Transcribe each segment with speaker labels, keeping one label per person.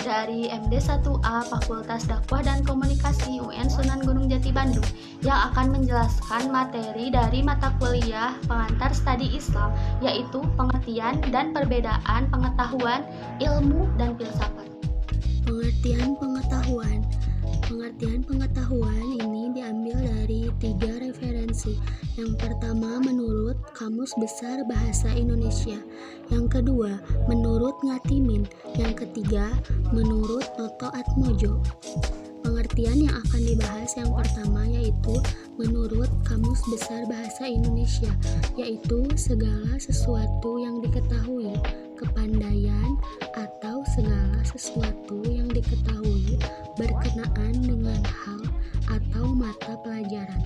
Speaker 1: dari MD1A Fakultas Dakwah dan Komunikasi UN Sunan Gunung Jati Bandung yang akan menjelaskan materi dari mata kuliah pengantar studi Islam, yaitu pengertian dan perbedaan pengetahuan, ilmu, dan filsafat.
Speaker 2: Pengertian pengetahuan. Pengertian pengetahuan ini diambil dari 3 referensi. Yang pertama menurut Kamus Besar Bahasa Indonesia. Yang kedua menurut Ngatimin. Yang ketiga menurut Noto Atmojo. Pengertian yang akan dibahas yang pertama yaitu menurut Kamus Besar Bahasa Indonesia, yaitu segala sesuatu yang diketahui, kepandaian, atau segala sesuatu yang diketahui berkenaan dengan hal atau mata pelajaran.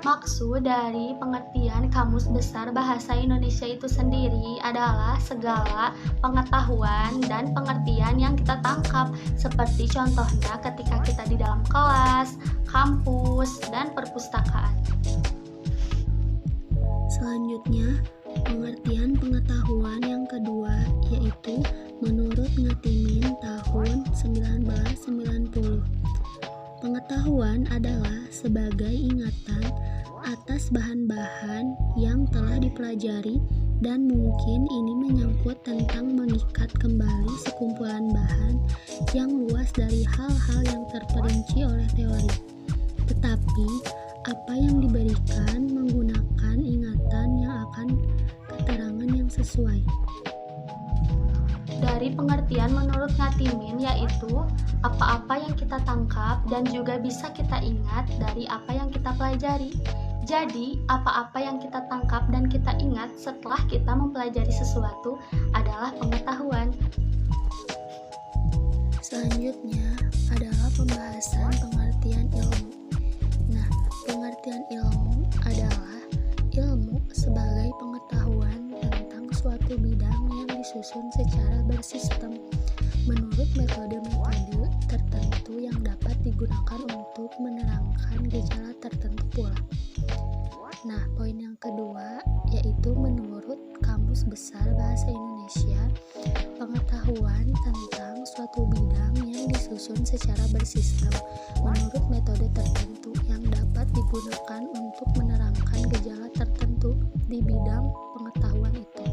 Speaker 1: Maksud dari pengertian Kamus Besar Bahasa Indonesia itu sendiri adalah segala pengetahuan dan pengertian yang kita tangkap, seperti contohnya ketika kita di dalam kelas, kampus, dan perpustakaan.
Speaker 2: Selanjutnya, pengertian pengetahuan yang kedua yaitu menurut Ngatimin tahun 1990. Pengetahuan adalah sebagai ingatan atas bahan-bahan yang telah dipelajari dan mungkin ini menyangkut tentang mengikat kembali sekumpulan bahan yang luas dari hal-hal yang terperinci oleh teori. Tetapi, apa yang diberikan menggunakan ingatan yang akan keterangan yang sesuai.
Speaker 1: Dari pengertian menurut Ngatimin yaitu apa-apa yang kita tangkap dan juga bisa kita ingat dari apa yang kita pelajari. Jadi, apa-apa yang kita tangkap dan kita ingat setelah kita mempelajari sesuatu adalah pengetahuan.
Speaker 2: Selanjutnya adalah pembahasan pengertian ilmu. Nah, pengertian ilmu adalah ilmu sebagai pengetahuan tentang suatu bidang yang disusun secara bersistem menurut metode-metode tertentu yang dapat digunakan untuk menerangkan gejala tertentu pula. Nah, poin yang kedua yaitu menurut Kamus Besar Bahasa Indonesia, pengetahuan tentang suatu bidang yang disusun secara bersistem menurut metode tertentu yang dapat digunakan untuk menerangkan gejala tertentu di bidang pengetahuan itu.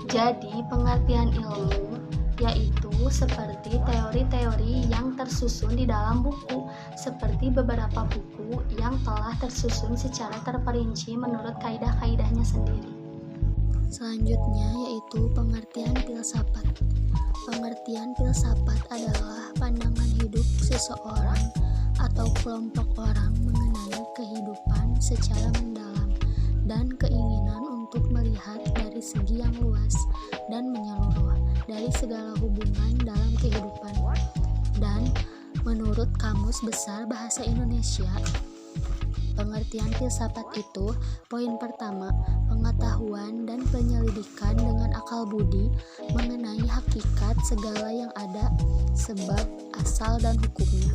Speaker 1: Jadi, pengertian ilmu yaitu seperti teori-teori yang tersusun di dalam buku, seperti beberapa buku yang telah tersusun secara terperinci menurut kaidah-kaidahnya sendiri.
Speaker 2: Selanjutnya yaitu pengertian filsafat. Pengertian filsafat adalah pandangan hidup seseorang atau kelompok orang mengenai kehidupan secara mendalam dan keinginan untuk melihat dari segi yang luas dan menyeluruh dari segala hubungan dalam kehidupan. Dan menurut Kamus Besar Bahasa Indonesia, pengertian filsafat itu, poin pertama, pengetahuan dan penyelidikan dengan akal budi mengenai hakikat segala yang ada, sebab, asal, dan hukumnya.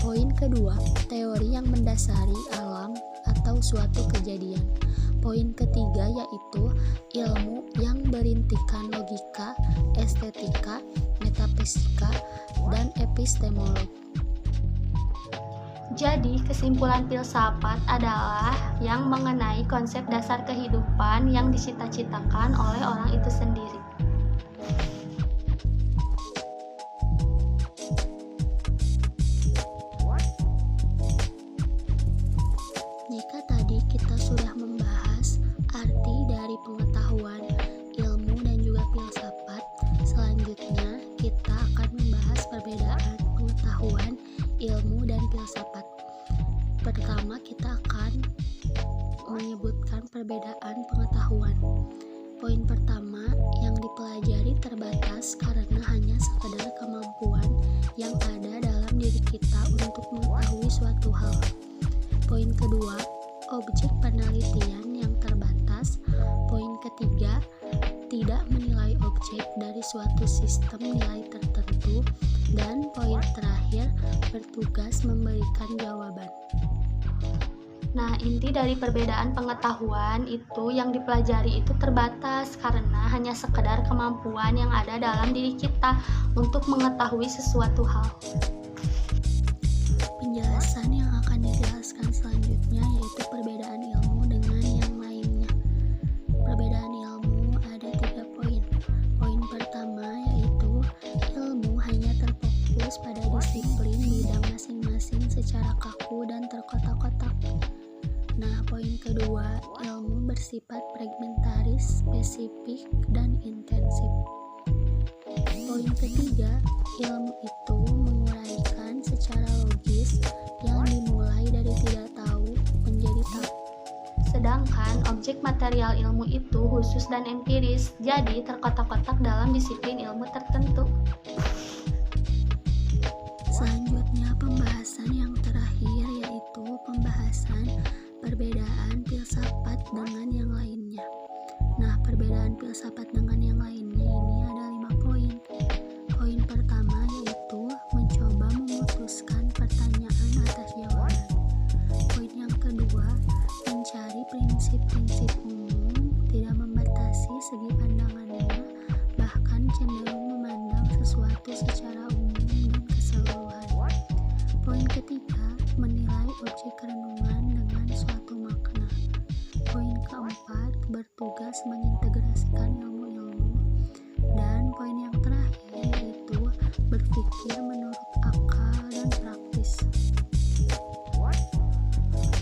Speaker 2: Poin kedua, teori yang mendasari alam atau suatu kejadian. Poin ketiga yaitu ilmu yang berintikan logika, estetika, metafisika, dan epistemologi.
Speaker 1: Jadi, kesimpulan filsafat adalah yang mengenai konsep dasar kehidupan yang dicita-citakan oleh orang itu sendiri.
Speaker 2: Jika tadi kita sudah membahas arti dari pengetahuan, ilmu, dan juga filsafat, selanjutnya kita akan membahas perbedaan pengetahuan, ilmu, dan filsafat. Pertama, kita akan menyebutkan perbedaan pengetahuan. Poin pertama, yang dipelajari terbatas karena hanya sekadar kemampuan yang ada dalam diri kita untuk mengetahui suatu hal. Poin kedua, objek penelitian yang terbatas. Poin ketiga, tidak menilai objek dari suatu sistem nilai tertentu. Dan poin terakhir, bertugas memberikan jawaban.
Speaker 1: Nah, inti dari perbedaan pengetahuan itu yang dipelajari itu terbatas karena hanya sekedar kemampuan yang ada dalam diri kita untuk mengetahui sesuatu hal.
Speaker 2: Penjelasan yang akan dijelaskan selanjutnya yaitu perbedaan ilmu dengan yang lainnya. Perbedaan ilmu ada 3 poin. Poin pertama yaitu ilmu hanya terfokus pada disiplin bidang masing-masing secara kaku dan terkotak-kotak. Nah, poin kedua, ilmu bersifat fragmentaris, spesifik, dan intensif. Poin ketiga, ilmu itu menguraikan secara logis yang dimulai dari tidak tahu menjadi tahu.
Speaker 1: Sedangkan objek material ilmu itu khusus dan empiris, jadi terkotak-kotak dalam disiplin ilmu tertentu.
Speaker 2: Selanjutnya pembahasan yang terakhir yaitu pembahasan perbedaan filsafat dengan yang lainnya. Nah, perbedaan filsafat dengan yang lainnya ini ada 5 poin. Poin pertama yaitu mencoba memutuskan pertanyaan atas jawaban. Poin yang kedua, mencari prinsip-prinsip umum, tidak membatasi segi pandangannya, bahkan cenderung memandang sesuatu secara umum dan keseluruhan. Poin ketiga, menilai objek renungan dengan suatu makna. Poin keempat, bertugas mengintegrasikan ilmu-ilmu. Dan poin yang terakhir yaitu berpikir menurut akal dan praktis.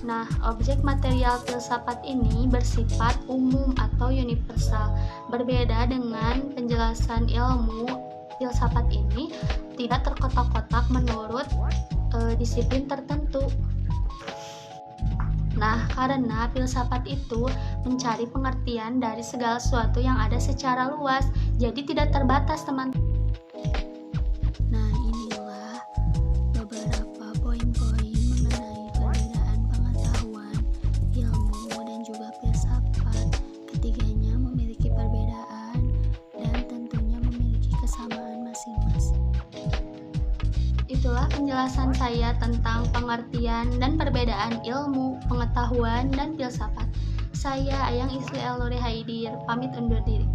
Speaker 1: Nah, objek material filsafat ini bersifat umum atau universal. Berbeda dengan penjelasan ilmu, filsafat ini tidak terkotak-kotak menurut disiplin tertentu. Nah, karena filsafat itu mencari pengertian dari segala sesuatu yang ada secara luas, jadi tidak terbatas, teman-teman.
Speaker 2: Nah, inilah beberapa poin-poin mengenai perbedaan pengetahuan, ilmu, dan juga filsafat. Ketiganya memiliki perbedaan dan tentunya memiliki kesamaan masing-masing.
Speaker 1: Itulah penjelasan saya tentang pengertian dan perbedaan ilmu, pengetahuan, dan filsafat. Saya Ayang Isli Elnuri Haidir, pamit undur diri.